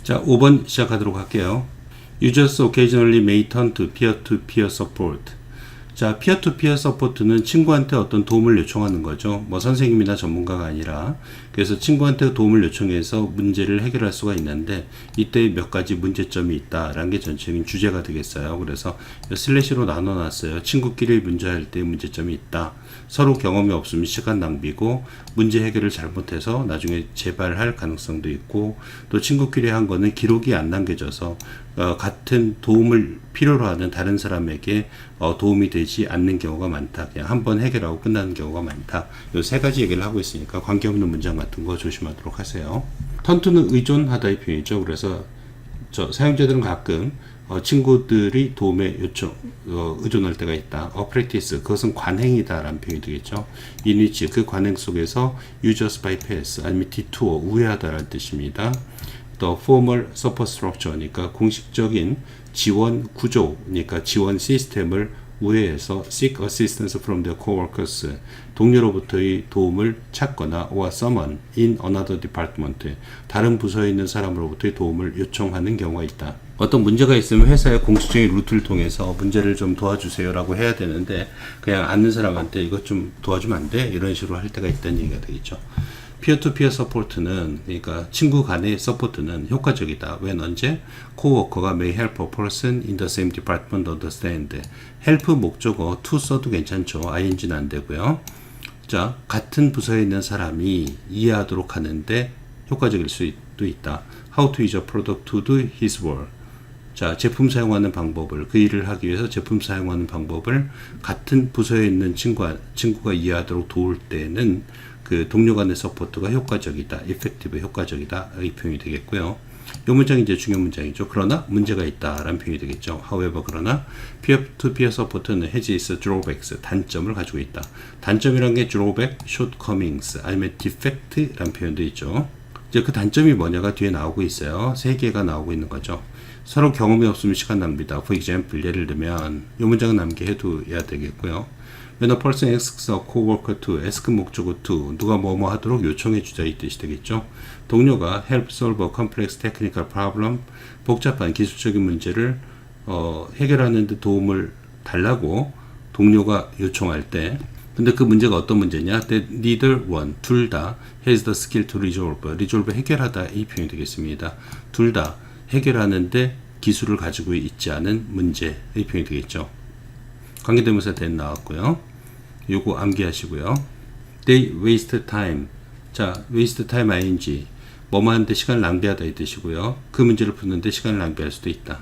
자, 5번 시작하도록 할게요. Users occasionally may turn to peer-to-peer support. 자, peer-to-peer support는 친구한테 어떤 도움을 요청하는 거죠. 뭐 선생님이나 전문가가 아니라. 그래서 친구한테 도움을 요청해서 문제를 해결할 수가 있는데 이때 몇 가지 문제점이 있다라는 게 전체적인 주제가 되겠어요. 그래서 슬래시로 나눠놨어요. 친구끼리 문제할 때 문제점이 있다. 서로 경험이 없으면 시간 낭비고 문제 해결을 잘못해서 나중에 재발할 가능성도 있고 또 친구끼리 한 거는 기록이 안 남겨져서 같은 도움을 필요로 하는 다른 사람에게 도움이 되지 않는 경우가 많다. 그냥 한번 해결하고 끝나는 경우가 많다. 이 세 가지 얘기를 하고 있으니까 관계없는 문장 같은 거 조심하도록 하세요. 턴투는 의존하다의 표현이죠. 그래서 사용자들은 가끔 친구들이 도움에 의존할 때가 있다. practice, 그것은 관행이다라는 표현이 되겠죠. in which, 그 관행 속에서 users bypass, 아니면 detour, 우회하다라는 뜻입니다. 또 formal support structure, 그러니까 공식적인 지원 구조, 그러니까 지원 시스템을 우회해서 seek assistance from their coworkers, 동료로부터의 도움을 찾거나 or someone in another department, 다른 부서에 있는 사람으로부터의 도움을 요청하는 경우가 있다. 어떤 문제가 있으면 회사의 공식적인 루트를 통해서 문제를 좀 도와주세요 라고 해야 되는데 그냥 아는 사람한테 이것 좀 도와주면 안 돼? 이런 식으로 할 때가 있다는 얘기가 되겠죠. 피어-투-피어 서포트는, 그러니까 친구 간의 서포트는 효과적이다. 웬 언제? 코워커가 may help a person in the same department understand. help 목적어 to 써도 괜찮죠. ing는 안 되고요. 자, 같은 부서에 있는 사람이 이해하도록 하는데 효과적일 수도 있다. how to use a product to do his work. 자, 제품 사용하는 방법을, 그 일을 하기 위해서 제품 사용하는 방법을 같은 부서에 있는 친구가 이해하도록 도울 때는 그 동료 간의 서포트가 효과적이다, effective, 효과적이다 이 표현이 되겠고요. 이 문장이 이제 중요한 문장이죠. 그러나 문제가 있다라는 표현이 되겠죠. however, 그러나 peer-to-peer 서포트는 has its drawbacks, 단점을 가지고 있다. 단점이란 게 drawback, shortcomings, 아니면 defect라는 표현도 있죠. 이제 그 단점이 뭐냐가 뒤에 나오고 있어요. 세 개가 나오고 있는 거죠. 서로 경험이 없으면 시간 낭비다. For example, 예를 들면 이 문장은 남겨둬야 되겠고요. When a person asks a coworker to, ask 목적어 to, 누가 뭐뭐 하도록 요청해 주자 이 뜻이 되겠죠. 동료가 help solve a complex technical problem, 복잡한 기술적인 문제를 해결하는 데 도움을 달라고 동료가 요청할 때, 근데 그 문제가 어떤 문제냐? That neither one, 둘 다 has the skill to resolve, 해결하다 이 표현이 되겠습니다. 둘 다 해결하는데 기술을 가지고 있지 않은 문제 이 표현이 되겠죠. 관계대명사 then 나왔고요. 요거 암기하시고요. They waste time. 자, waste time ing. 뭐만 하는데 시간을 낭비하다 이 뜻이고요. 그 문제를 푸는데 시간을 낭비할 수도 있다.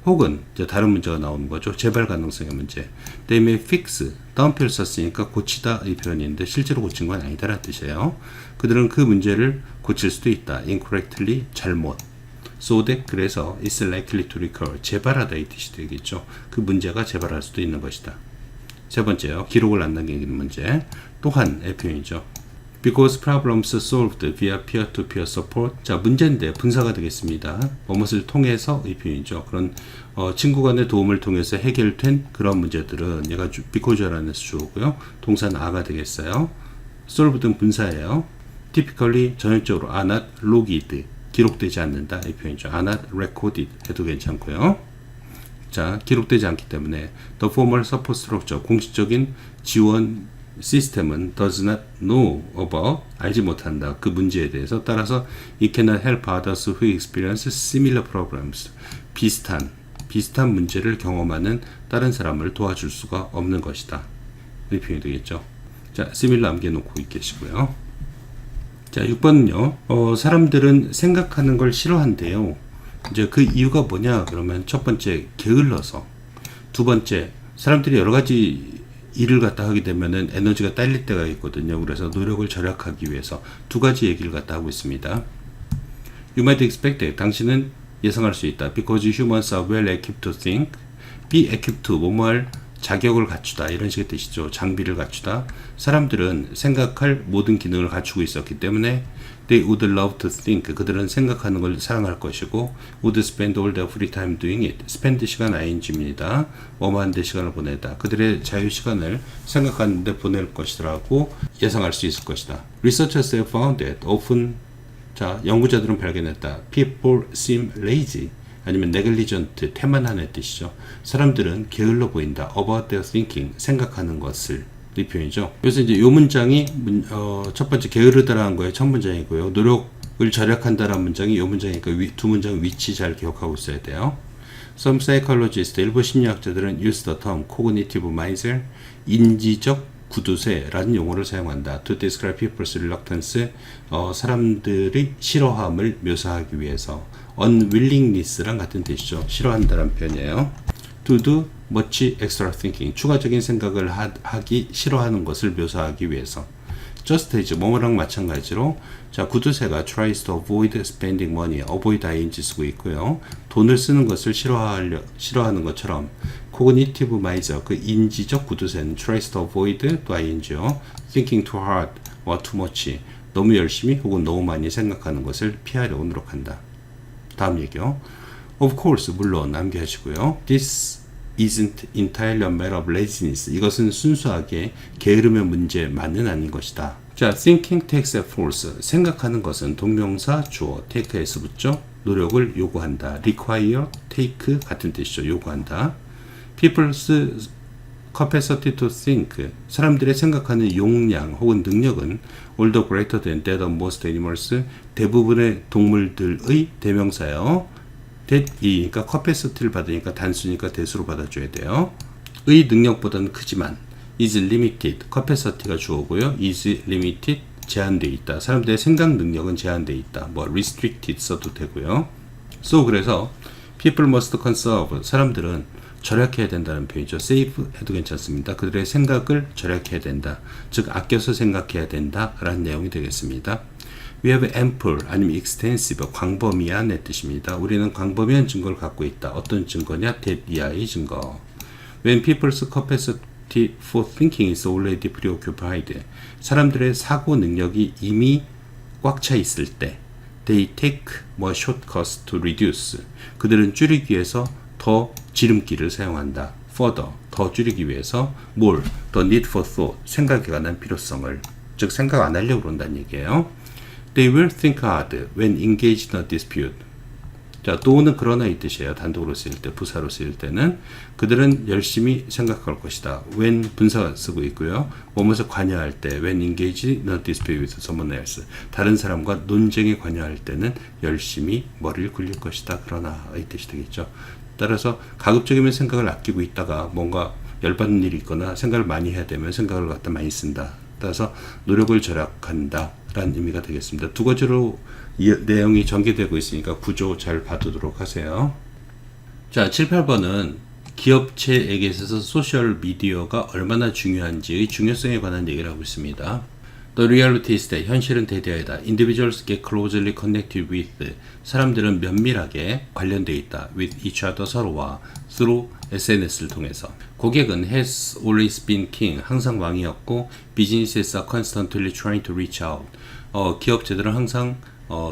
혹은 이제 다른 문제가 나오는 거죠. 재발 가능성의 문제. They may fix. 다운표를 썼으니까 고치다 이 표현인데 실제로 고친 건 아니다라는 뜻이에요. 그들은 그 문제를 고칠 수도 있다. Incorrectly, 잘못. So that, 그래서 it's likely to recur, 재발하다 이 뜻이 되겠죠. 그 문제가 재발할 수도 있는 것이다. 세 번째요. 기록을 안 남기는 문제. 또한의 표현이죠. Because problems solved via peer-to-peer support. 자, 문제인데 분사가 되겠습니다. 무엇을 통해서 이 표현이죠. 그런 친구 간의 도움을 통해서 해결된 그런 문제들은 얘가 because라는 수고요. 동사는 are가 되겠어요. solved는 분사예요. Typically, 전형적으로 are not logged, 기록되지 않는다 이 표현이죠. are not recorded 해도 괜찮고요. 자, 기록되지 않기 때문에 the formal support structure, 공식적인 지원 시스템은 does not know about, 알지 못한다 그 문제에 대해서. 따라서 it cannot help others who experience similar problems, 비슷한 문제를 경험하는 다른 사람을 도와줄 수가 없는 것이다 이 표현이 되겠죠. 자, similar 남겨놓고 계시고요. 자, 6번은요. 사람들은 생각하는 걸 싫어한대요. 이제 그 이유가 뭐냐? 그러면 첫 번째, 게을러서. 두 번째, 사람들이 여러 가지 일을 갖다 하게 되면은 에너지가 딸릴 때가 있거든요. 그래서 노력을 절약하기 위해서 두 가지 얘기를 갖다 하고 있습니다. You might expect, 당신은 예상할 수 있다. Because humans are well equipped to think. Be equipped to, 뭐뭐할 자격을 갖추다 이런 식의 뜻이죠. 장비를 갖추다. 사람들은 생각할 모든 기능을 갖추고 있었기 때문에 they would love to think. 그들은 생각하는 걸 사랑할 것이고 would spend all their free time doing it. spend 시간 ing입니다. 뭐만 데 시간을 보내다. 그들의 자유 시간을 생각하는 데 보낼 것이라고 예상할 수 있을 것이다. Researchers have found that often 자, 연구자들은 발견했다. People seem lazy. 아니면 negligent, 태만하는 뜻이죠. 사람들은 게을러 보인다. About their thinking, 생각하는 것을. 이 표현이죠. 그래서 이제 이 문장이 첫 번째 게으르다라는 거의 첫 문장이고요. 노력을 절약한다라는 문장이 이 문장이니까 두 문장 위치 잘 기억하고 있어야 돼요. Some psychologists, 일부 심리학자들은 use the term cognitive miser, 인지적 구두쇠라는 용어를 사용한다. To describe people's reluctance, 사람들의 싫어함을 묘사하기 위해서. unwillingness랑 같은 뜻이죠. 싫어한다는 표현이에요. To do much extra thinking, 추가적인 생각을 하기 싫어하는 것을 묘사하기 위해서. just as, 뭐뭐랑 마찬가지로, 자, 구두쇠가 tries to avoid spending money, avoid ing 쓰고 있고요. 돈을 쓰는 것을 싫어하는 것처럼 cognitive miser, 그 인지적 구두쇠는 tries to avoid 또 ing요. thinking too hard or too much, 너무 열심히 혹은 너무 많이 생각하는 것을 피하려고 노력한다. 다음 얘기요. Of course, 물론 남겨하시고요. This isn't entirely a matter of laziness. 이것은 순수하게 게으름의 문제만은 아닌 것이다. 자, thinking takes efforts. 생각하는 것은 동명사 주어 take에서 붙죠. 노력을 요구한다. require, take 같은 뜻이죠. 요구한다. People's capacity to think. 사람들의 생각하는 용량 혹은 능력은 although greater than that of most animals. 대부분의 동물들의 대명사요. that이니까 capacity를 받으니까 단수니까 대수로 받아줘야 돼요. 의 능력보다는 크지만 is limited, capacity가 주어고요. is limited, 제한되어 있다. 사람들의 생각 능력은 제한되어 있다. 뭐 restricted 써도 되고요. So 그래서 people must conserve, 사람들은 절약해야 된다는 표현이죠. save 해도 괜찮습니다. 그들의 생각을 절약해야 된다. 즉 아껴서 생각해야 된다라는 내용이 되겠습니다. We have ample 아니면 extensive, 광범위한의 뜻입니다. 우리는 광범위한 증거를 갖고 있다. 어떤 증거냐? that 이하의 증거. When people's capacity for thinking is already preoccupied, 사람들의 사고 능력이 이미 꽉 차 있을 때, they take more shortcuts to reduce, 그들은 줄이기 위해서 더 지름길을 사용한다. further, 더 줄이기 위해서 more, the need for thought, 생각에 관한 필요성을, 즉 생각 안 하려고 그런다는 얘기예요. They will think hard when engaged in a dispute. 자, 또는 그러나 이 뜻이에요. 단독으로 쓰일 때, 부사로 쓰일 때는 그들은 열심히 생각할 것이다. when 분사가 쓰고 있고요. 뭐뭐에 관여할 때, when engaged in a dispute with someone else. 다른 사람과 논쟁에 관여할 때는 열심히 머리를 굴릴 것이다. 그러나 이 뜻이 되겠죠. 따라서 가급적이면 생각을 아끼고 있다가 뭔가 열받는 일이 있거나 생각을 많이 해야 되면 생각을 갖다 많이 쓴다. 따라서 노력을 절약한다 라는 의미가 되겠습니다. 두 가지로 내용이 전개되고 있으니까 구조 잘 봐두도록 하세요. 자, 7, 8번은 기업체에게 있어서 소셜미디어가 얼마나 중요한지의 중요성에 관한 얘기를 하고 있습니다. The reality is that, 현실은 대대하다. Individuals get closely connected with, 사람들은 면밀하게 관련되어 있다. with each other, 서로와. through SNS를 통해서. 고객은 has always been king, 항상 왕이었고, businesses are constantly trying to reach out, 기업체들은 항상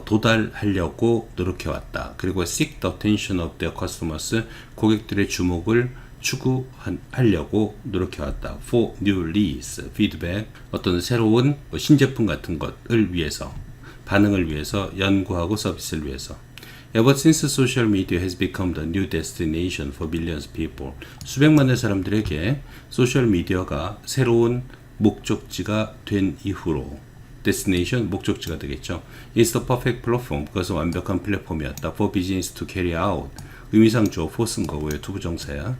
도달하려고 노력해왔다. 그리고 seek the attention of their customers, 고객들의 주목을 추구하려고 노력해왔다. for new leads, feedback, 어떤 새로운 신제품 같은 것을 위해서, 반응을 위해서, 연구하고 서비스를 위해서. Ever since social media has become the new destination for millions of people, 수백만의 사람들에게 소셜미디어가 새로운 목적지가 된 이후로, destination, 목적지가 되겠죠. It's the perfect platform, 그것은 완벽한 플랫폼이었다. For business to carry out, 의미상 주어 for 쓴 거고요. 투부정사야.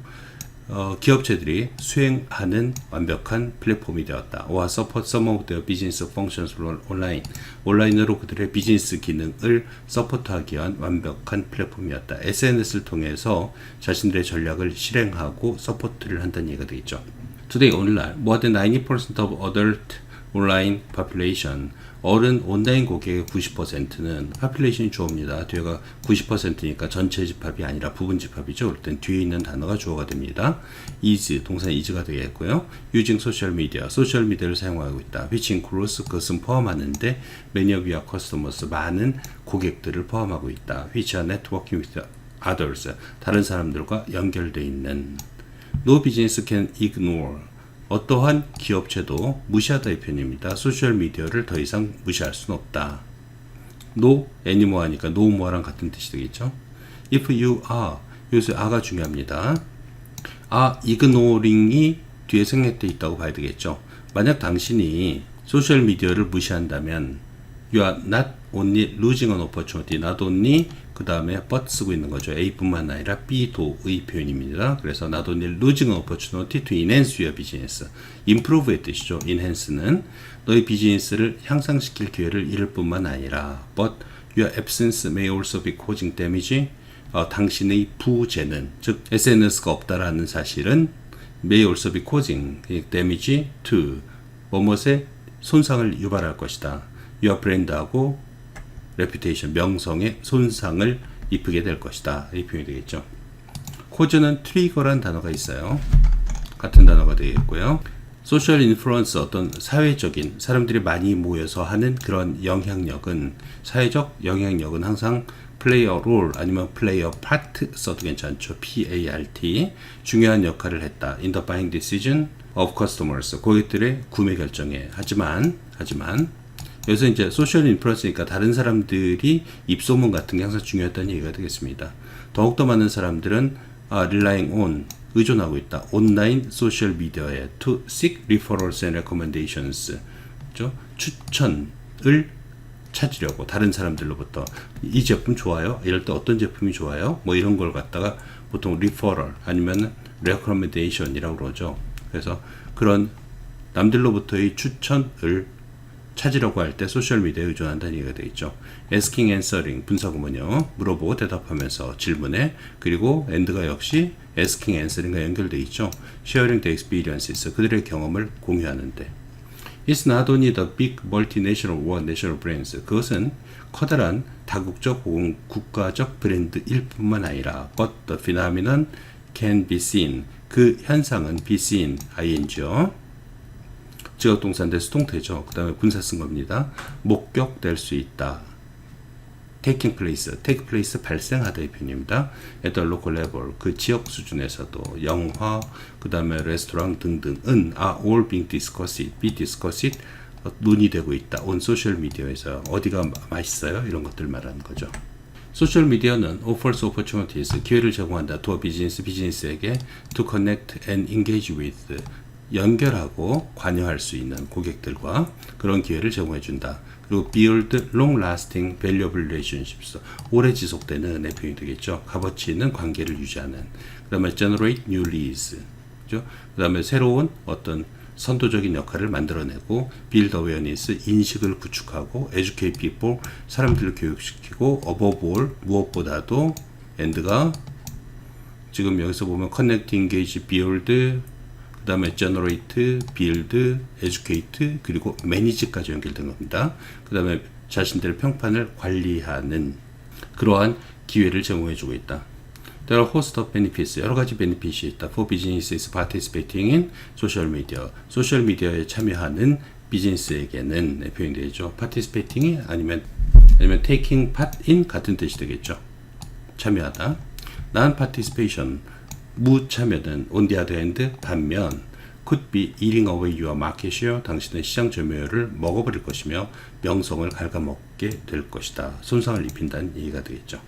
기업체들이 수행하는 완벽한 플랫폼이 되었다. or support some of their business functions online. 온라인으로 그들의 비즈니스 기능을 서포트하기 위한 완벽한 플랫폼이었다. SNS를 통해서 자신들의 전략을 실행하고 서포트를 한다는 얘기가 되겠죠. Today, 오늘날 more than 90% of adult online population, 어른 온라인 고객의 90%는 population이 주어입니다. 뒤에가 90%니까 전체 집합이 아니라 부분 집합이죠. 그럴 땐 뒤에 있는 단어가 주어가 됩니다. is, 동사 is가 되겠고요. using social media, 소셜미디어를 사용하고 있다. which includes, 그것은 포함하는데 many of your customers, 많은 고객들을 포함하고 있다. which are networking with others, 다른 사람들과 연결되어 있는. No business can ignore, 어떠한 기업체도 무시하다의 표현입니다. 소셜미디어를 더 이상 무시할 수는 없다. no anymore 하니까 no more랑 같은 뜻이 되겠죠. if you are, 여기서 are가 중요합니다. are ignoring이 뒤에 생략되어 있다고 봐야 되겠죠. 만약 당신이 소셜미디어를 무시한다면 you are not only losing an opportunity, not only 그 다음에 but 쓰고 있는 거죠. A뿐만 아니라 B도의 표현입니다. 그래서 not only losing an opportunity to enhance your business, improve의 뜻이죠. enhance는 너의 비즈니스를 향상시킬 기회를 잃을 뿐만 아니라 but your absence may also be causing damage, 당신의 부재는, 즉 SNS가 없다라는 사실은 may also be causing damage to 뭐뭇의 손상을 유발할 것이다. your brand하고 reputation, 명성의 손상을 입히게 될 것이다. 이 표현이 되겠죠. cause는 trigger란 단어가 있어요. 같은 단어가 되겠고요. 소셜 인플루언스, 어떤 사회적인 사람들이 많이 모여서 하는 그런 영향력은, 사회적 영향력은 항상 play a role 아니면 play a part 써도 괜찮죠. PART, 중요한 역할을 했다. in the buying decision of customers, 고객들의 구매 결정에. 하지만 여기서 이제 소셜 인플루언스니까 다른 사람들이 입소문 같은 게 항상 중요했다는 얘기가 되겠습니다. 더욱더 많은 사람들은 relying on, 의존하고 있다. 온라인 소셜 미디어에 to seek referrals and recommendations, 그렇죠? 추천을 찾으려고 다른 사람들로부터 이 제품 좋아요? 이럴 때 어떤 제품이 좋아요? 뭐 이런 걸 갖다가 보통 referral 아니면 recommendation이라고 그러죠. 그래서 그런 남들로부터의 추천을 찾으려고 할 때 소셜미디어에 의존한다는 얘기가 되겠죠. asking, answering, 분사구문이요. 물어보고 대답하면서 질문에, 그리고 and가 역시 asking, answering과 연결되어 있죠. sharing the experiences, 그들의 경험을 공유하는데. It's not only the big multinational or national brands, 그것은 커다란 다국적 혹은 국가적 브랜드일 뿐만 아니라 but the phenomenon can be seen, 그 현상은 be seen, ing요. 지역동사인데 수동태죠. 그 다음에 분사 쓴 겁니다. 목격될 수 있다. taking place, take place 발생하다의 표현입니다. at the local level, 그 지역 수준에서도. 영화, 그 다음에 레스토랑 등등은 are all being discussed, be discussed, 논의되고 있다. on 소셜 미디어에서. 어디가 맛있어요? 이런 것들 말하는 거죠. 소셜 미디어는 offers opportunities, 기회를 제공한다. to a business, 비즈니스에게 to connect and engage with, 연결하고 관여할 수 있는 고객들과 그런 기회를 제공해 준다. 그리고 build long-lasting valuable relationships, 오래 지속되는 표현이 되겠죠. 값어치 있는 관계를 유지하는. 그 다음에 generate new leads, 그죠? 그 다음에 새로운 어떤 선도적인 역할을 만들어내고 build awareness, 인식을 구축하고 educate people, 사람들을 교육시키고 above all, 무엇보다도 and가 지금 여기서 보면 connect, engage, build, 그 다음에 generate, build, educate, 그리고 manage까지 연결된 겁니다. 그 다음에 자신들의 평판을 관리하는 그러한 기회를 제공해주고 있다. There are host of benefits, 여러 가지 베네핏이 있다. For businesses participating in social media, 소셜 미디어에 참여하는 비즈니스에게는 표현이 되죠. participating이 아니면 taking part in 같은 뜻이 되겠죠. 참여하다. non-participation, 무참여는 on the other hand, 반면 could be eating away your market share, 당신의 시장 점유율을 먹어버릴 것이며 명성을 갉아먹게 될 것이다. 손상을 입힌다는 얘기가 되겠죠.